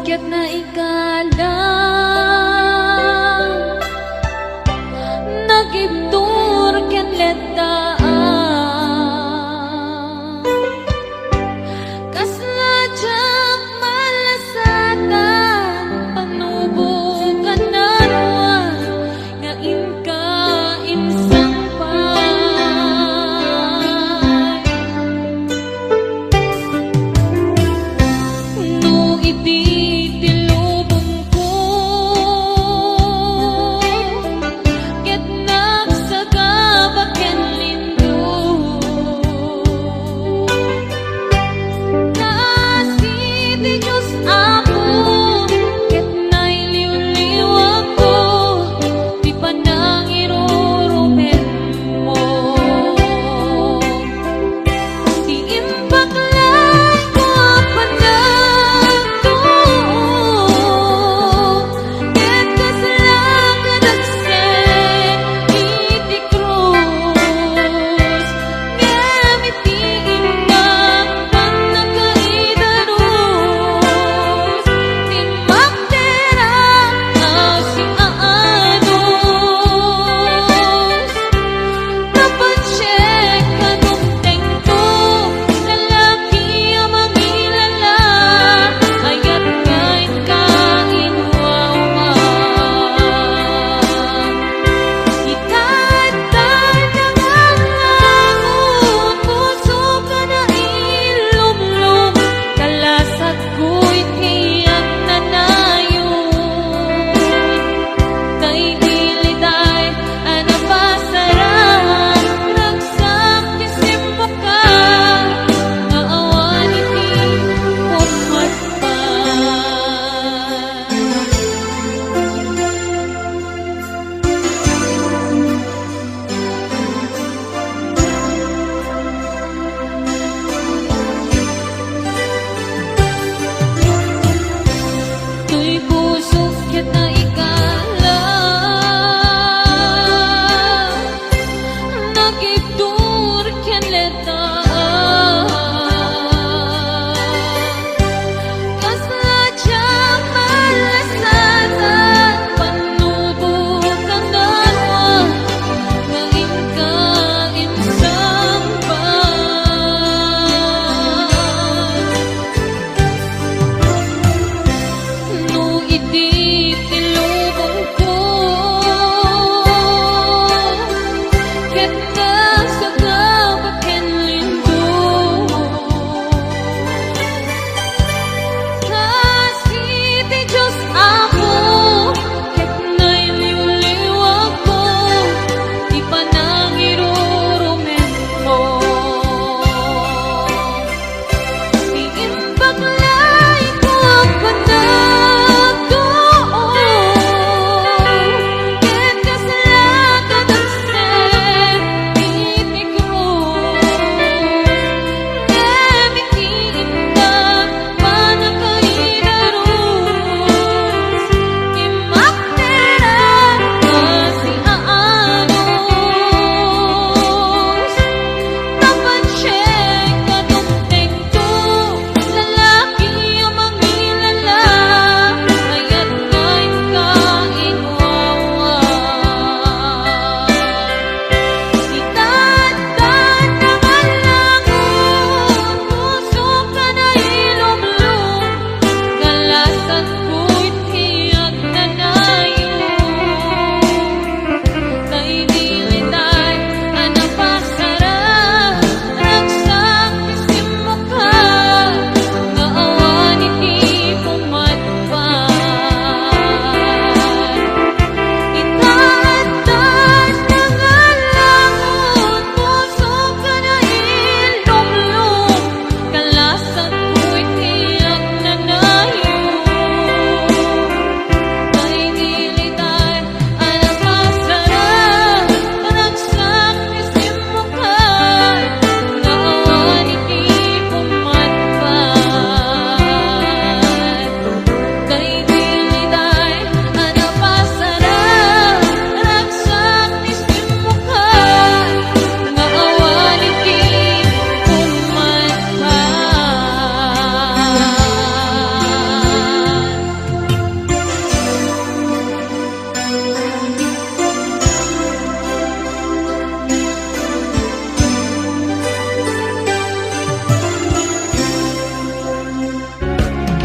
Ket na ikala nagibtur ken lettaan kasla jak malasatan panubukan narwa nga inka insampay no iti tilubong ko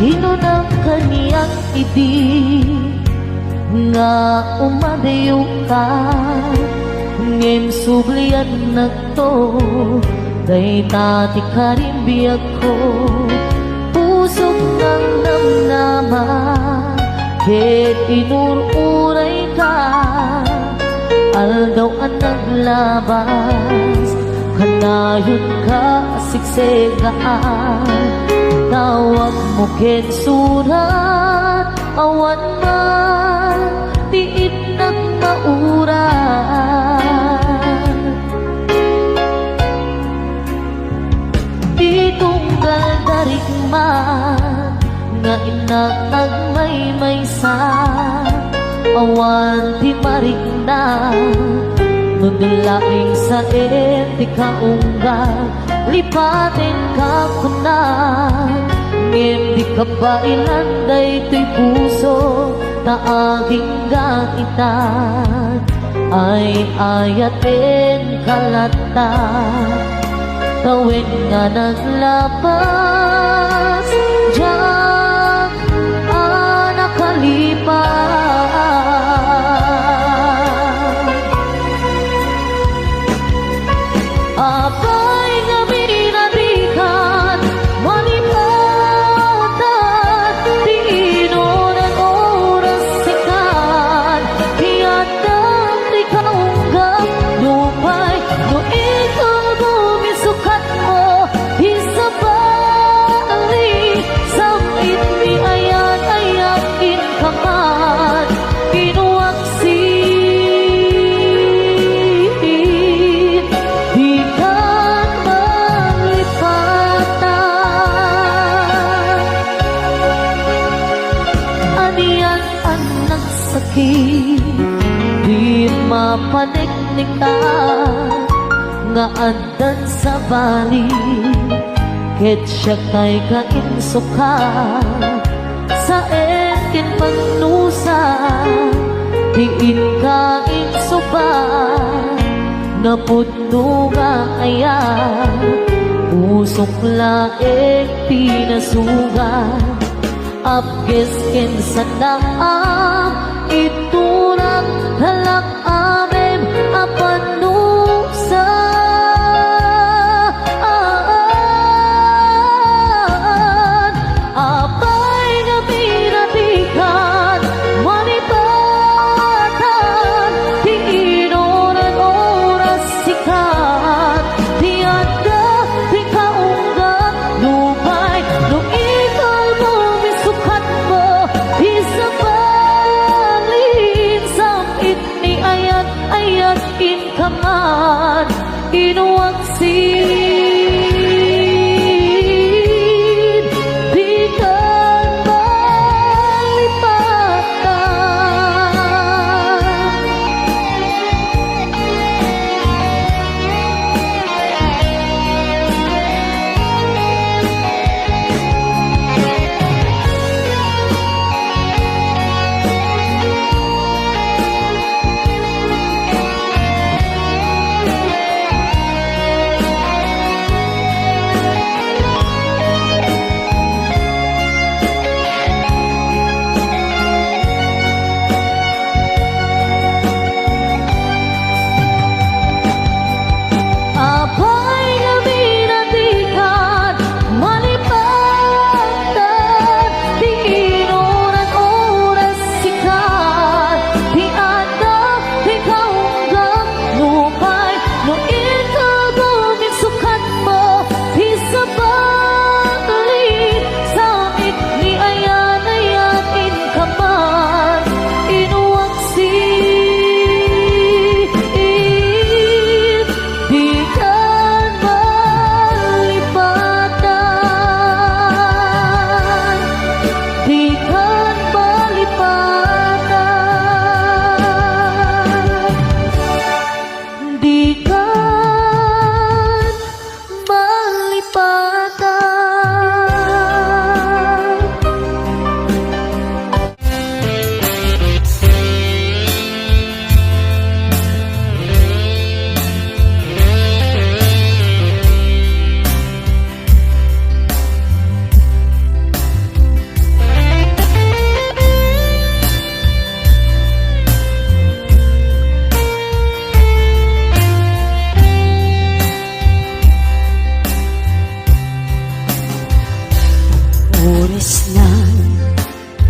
Hinunang kaniyang idi nga umadayo ka, ngem sublian nagto day tati karimbiyag ko. Pusok ng namnaman ket inururay ka, aldaw ang naglabas kanayon ka sigsegaan. Tawag mo ket surat awan man tiit ng mauran. Di tunggal darig man nga inatag may sa awan ti marig na nudulaing sa eti kaunggal. Lipatin ka kuna ngem di ka ba ilanday to'y puso na aking gaitan ay ayatin kalata. Kawin nga naglabas diyan nakalipas. Abay nga minarikan malipatan di inunan oras sikan hiyadang di kaunggap lupay no ikaw gumisukat mo isabali samit ni ayan ayakin kaman pinuwaksin di kan malipatan. Aniyan ang nagsakit di mapanignikan nga andan sa bali ket siya kay kainsuka sa etin pagnusa diin kain suba napudno nga aya usok laek pinasuga apkes ken sandaam iturak halak amem apanusa. Apay nga pinatikan malipatan di inunan oras sikat tiada di kaunggat lupay no ikaw gumisukat mo isabalin samit ni ayat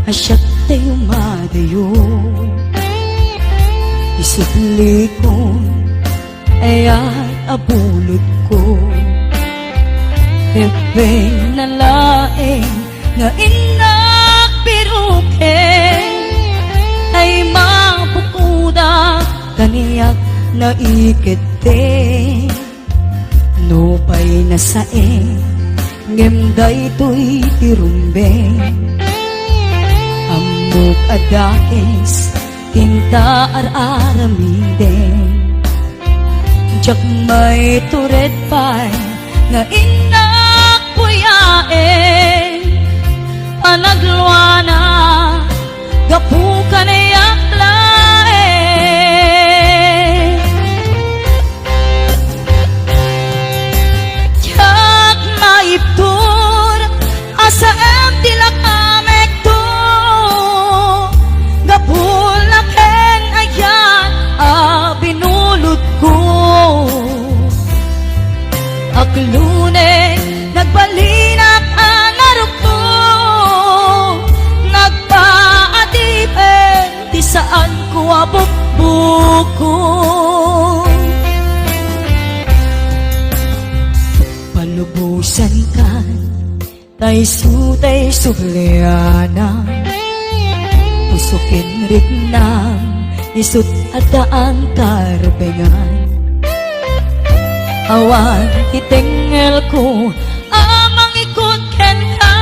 asyak tayo madayo. Isudli ko ayat abulot ko. Pepeng na laeng nga inak piruken ay mapukuda kaniyak na ikete. Nupay na saeng ngemday to'y tirumbeng. Amok adakes tinta ar-aramiden. Jak may tured pay nga inak puyaen. Panagluana gapukan ay aklaen. Jak maiptur asa em tilak amek to. Gapulaken ayan binulot ko. Aklune nagbalinak anarok ko. Nagpaatipen ti saan ko abukbuko. Palubusan kan tay sutay subliana. Pusukin ritnang isut adaan karbengan. Awan itengel ko amang ikot ken ka.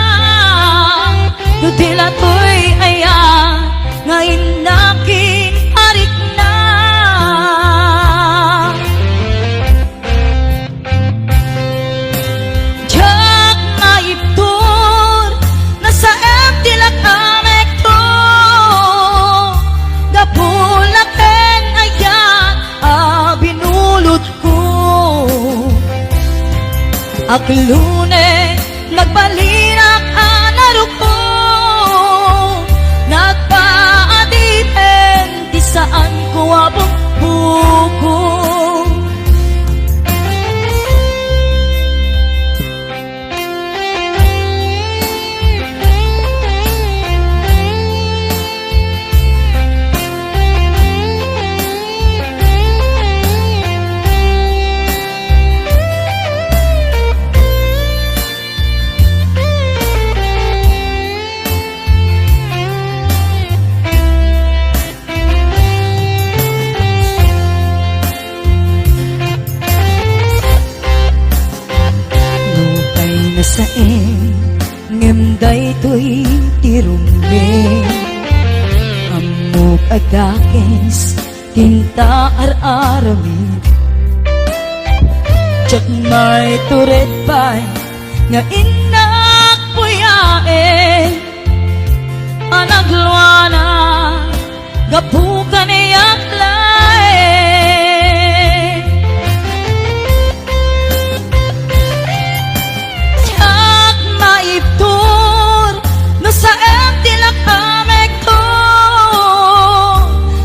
Dudila to'y ayan nga inakin arik na. Jak maiptur nasa em tilak amek to. Gapulaken ayan binulot ko. Aklune nagbalinak anarok ko. Nagpaadipen di saan ko abukbuko. Saeng ngemday to'y tirumbeng. Amok adakes tinta ar-aramid. Jak may turet pay nga inak puyaen. Panagluana gapukan iyak laen. Jak maiptur no sa em tilak amek to.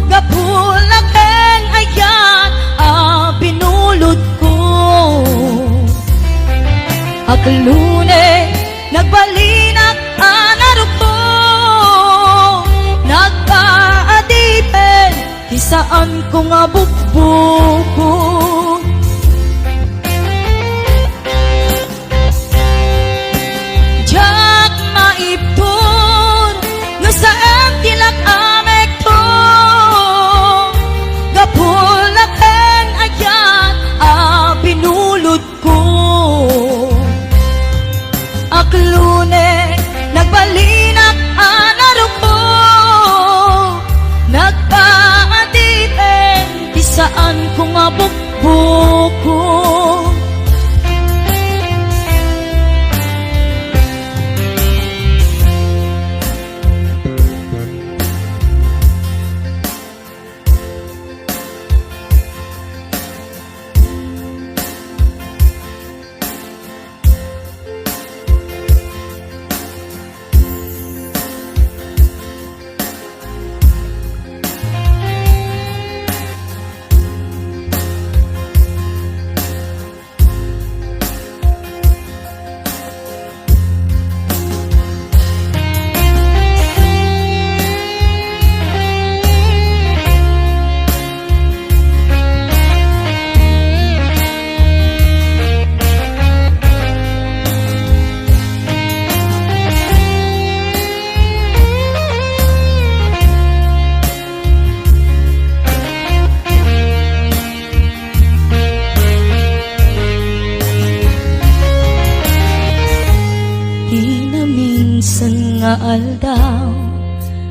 Gapulaken ayan binulot ko. Aklune nagbalinak anarok ko. Nagpaadipen di saan ko nga bukbuko. Jak maiptur no sa em tilak amek to. Gapulaken ayan binulot ko. Aklune nagbalinak anarok ko. Nagpaatipen di saan ko nga bukbuko. nga aldaw,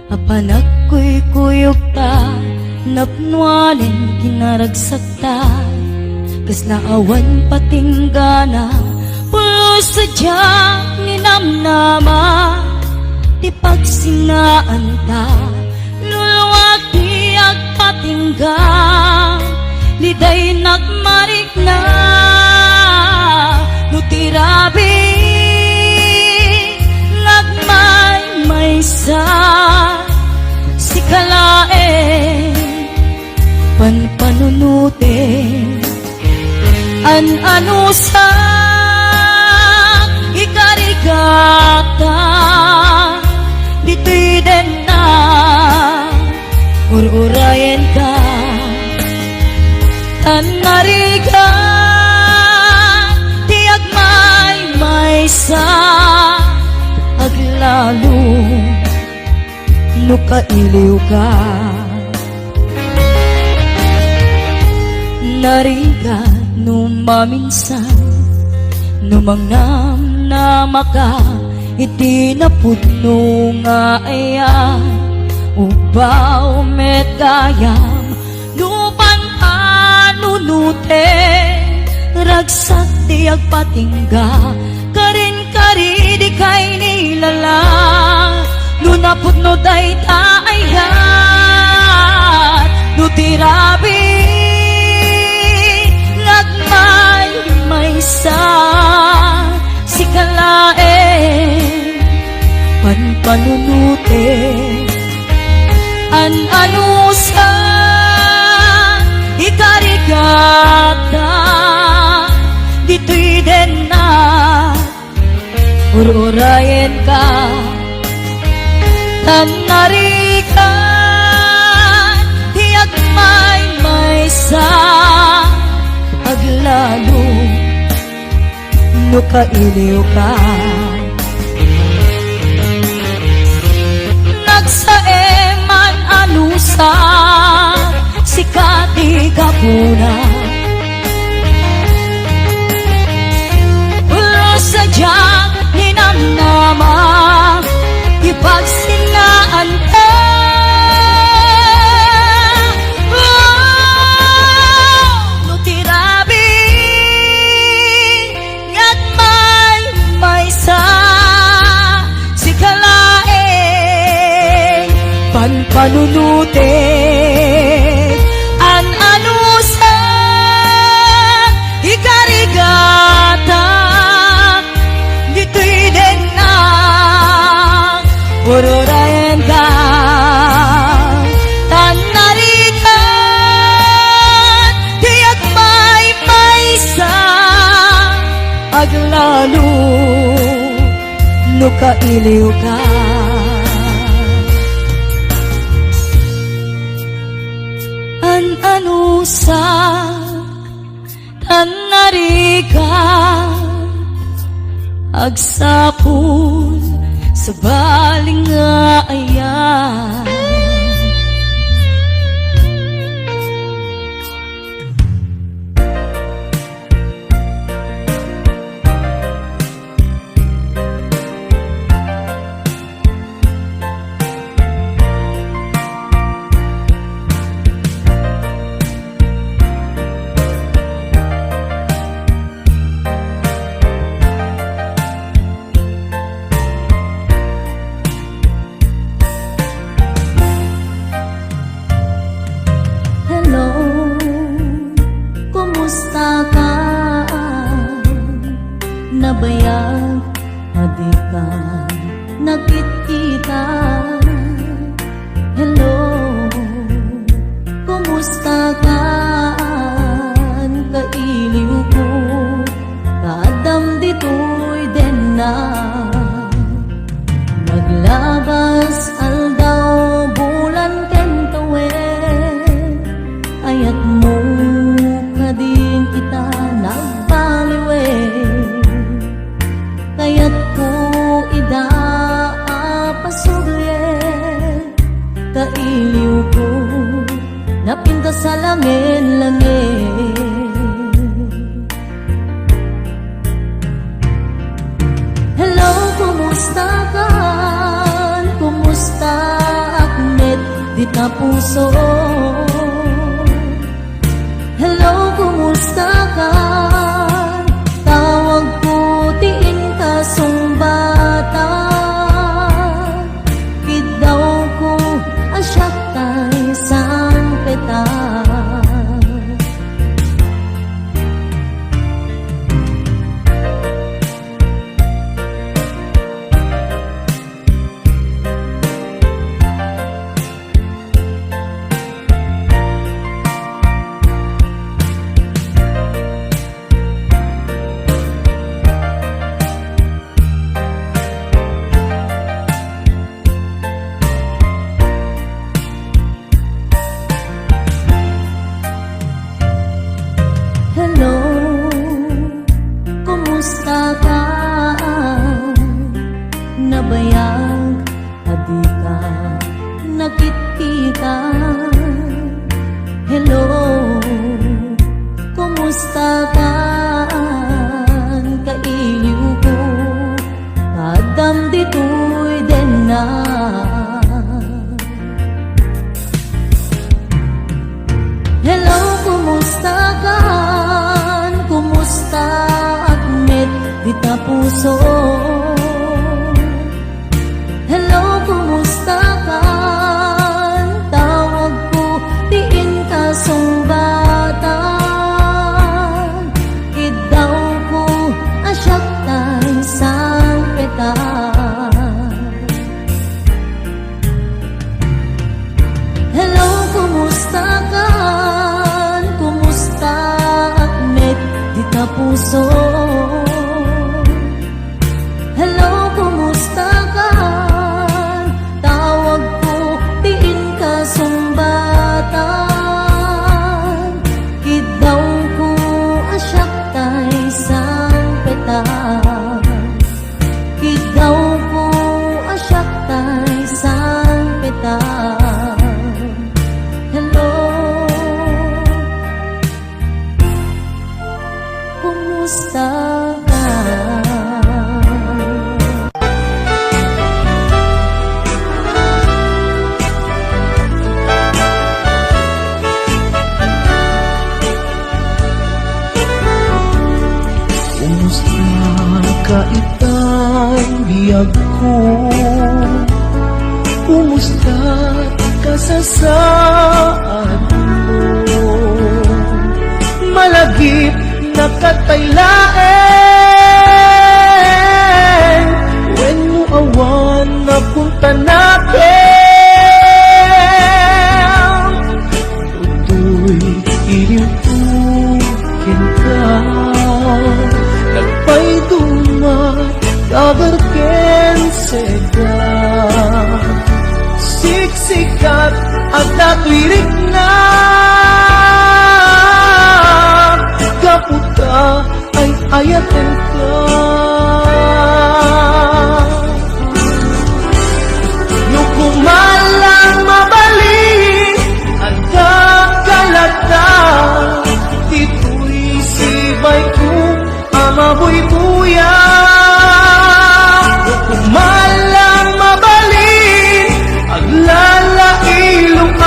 apan ako'y kuyog ta, napnuanin kinaragsak ta, kas naawan patinggana, pulos sadyang ninamnama, di pagsinaan ta, luluwag di agpatinggang, liday nagmarik na, nutirabi, nagmay sa si kalae, panpanunute, ano sa ikarigata, dito'y din na ururayan ka, tanariga, tiag may sa aglalo, nukailiw ka. Nariga numaminsan, numangnam na maka, iti napudno nga ayan, ubaw metayam, lupan anunute, ragsak di agpatingga, karin kari di kay nilala, nunapudno day taayat, nutirabi, may sa si kalae, panpanunute, ano sa ikarigata, dito'y din na ururayan ka, tanarikan, tiyak may sa aglalo, nukailiw ka. Nagsaeman anusa sikati kapuna, ulo sadyang ninamnama, ipagsinaan ka. Panunute, ano sa ikarigata, dito'y din na ururayan ka, tanarikan, tiyak may sa aglalo, nukailiw ka. Ano sa tanarigan, agsapon sa baling nga ayan. Nabayag, adi ka, nakikita. Hello, kumusta ka? Kailiw ko, kadam dito'y din na. Naglabas aldaw, bulan kentawe, ayat mo kading kita nagbaliwe. Kaya't ko ida pasugye, kailiw ko napinta sa langin-langin. Hello, kumusta ka? di ta puso. Hello, kumusta ka? Tawag putiin ka sumbata. Kidaw ko asyak tay sang peta. Hello, kumusta ka? Nabayag, adi ka nakikita. Hello, kumusta ka? Kailiw ko, kadam dito'y din na. Hello, kumusta ka? Kumusta at met di ta puso? Hello, kumusta ka? Tawag ko, tiin ka sumbatan. Idaw ko, asyak tay sang peta. Hello, kumusta ka? Kumusta at met di ta puso? Hello, kumusta ka? Tawag ko, tiin ka sumbatan. Kidaw ko asyak tay sang peta. Kidaw ko asyak tay sang peta. Hello, kumusta ka? Kumusta ka itang biyag ko? Kumusta ka sa saan mo? Malagip na kataylaen, when mo awan na punta natin. Tutoy iliw-tukin ka, nagpay dumat kagarken seda. Siksikat at natwirik na, kaputa ay ayaten ka. Nukumalang mabalik ang kakalata, dito'y sibay ko amabuy-buya. Nukumalang mabalik ang lalailong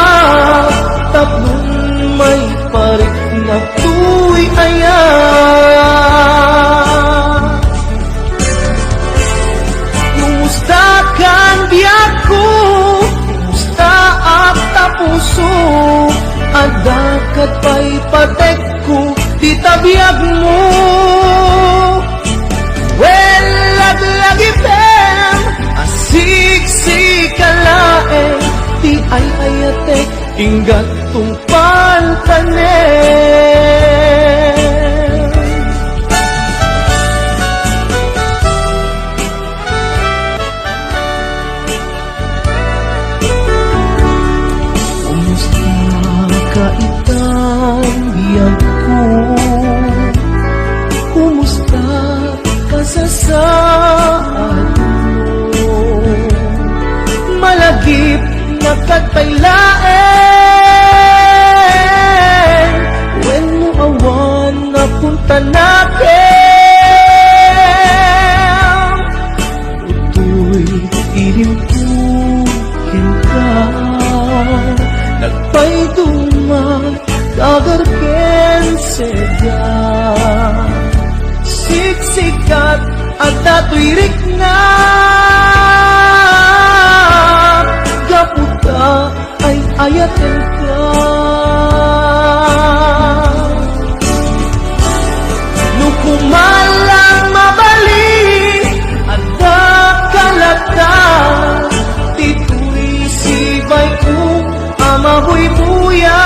tatlong may parik na tuy ayan. Kumusta kang biyak ko? Kumusta at tapuso? Adakat pa'y patek ko, di tabiyag mo. Well, laglagipem, asik-sikalaeng, di ay ayatek, inggat tong pantanen. Kumusta ka itang biyag ko? Kumusta ka sa saan mo? Malagip na kataylaen, when mo awan na punta natin. Tutoy iliw-tukin ka, at natuirik na gaputa ay ayaten ka. Nukumalang mabalik at nakalata tituloy sibay ko amahoy buya.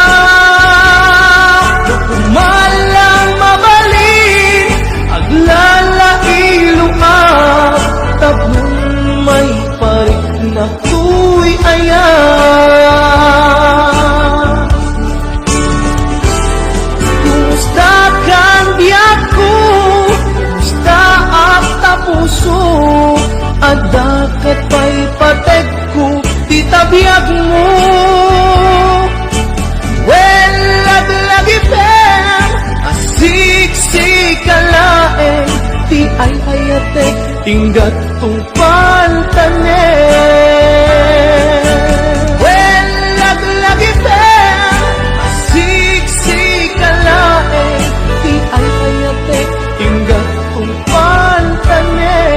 Nukumalang mabalik aglalailuan tablong may parik na tuy ayan. Kumusta kang biyak ko, kumusta at tapuso, at dakat pa'y patek ko, di tabiyag mo. Well, lagi pem, asik-sik kalaeng, di ay hayatek, tinggat tong pantanen. Well, lagi pem, asik-sik kalaeng, di ay hayatek, tinggat tong pantanen.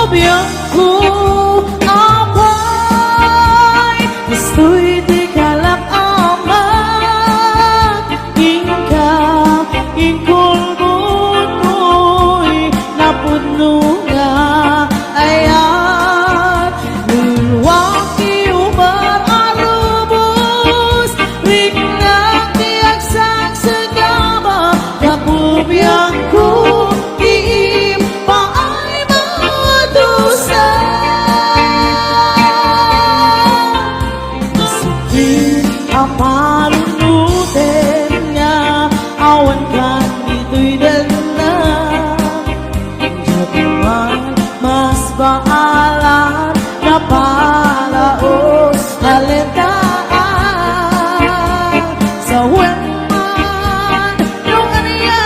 Biangku apay gusto'y di kalap amat ingkap ingkulbun mo'y napuno nga ayan lulwaki umar arubos ringnang tiyak sagsagama kapubiangku diim paay dosa Sakit ang palunutin nga awan ka dito'y dala Japaman mas baalan na palaos halitaan sa wenman yung aniya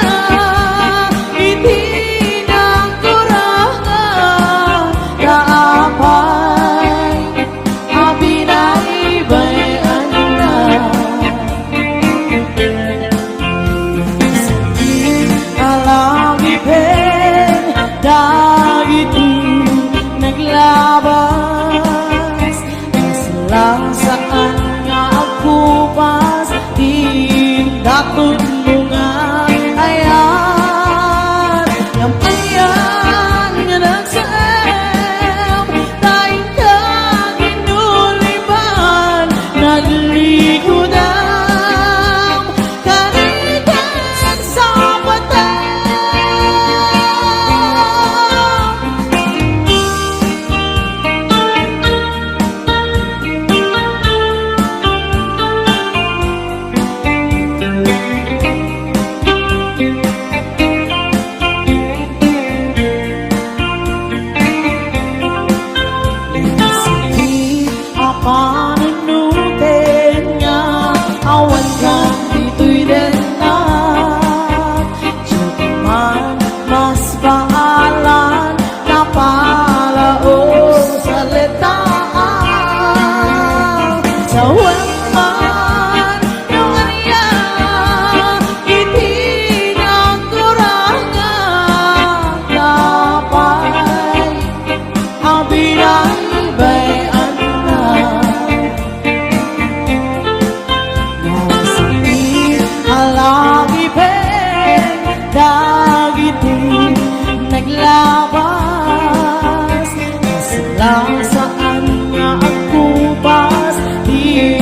hindi naglabas lang saan nga ako pas di daton mo nga ayan yung ayan nga nagsaam tayong kang inuliban naglikodan kanitan sa patay panunutin nga awan kang dito'y denat Japaman mas baalan na palaos sa letaan sa wenman yung aniya hindi nang kurangan kapay ang binaybayan alagi pen dagiti naglabas lang saan nga ako pas di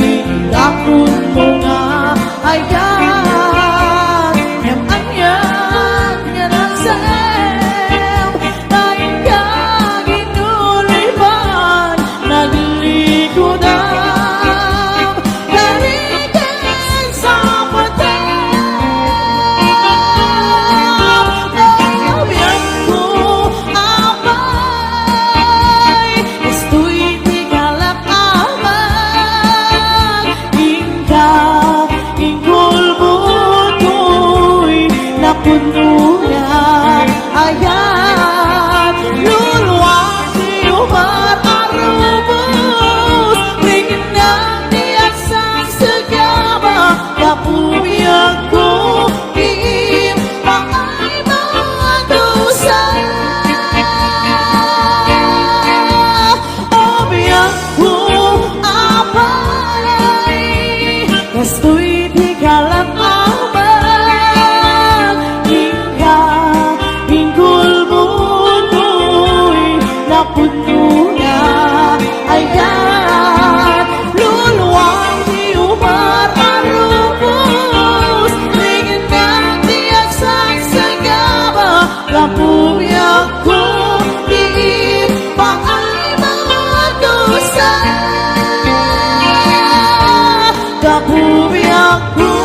aku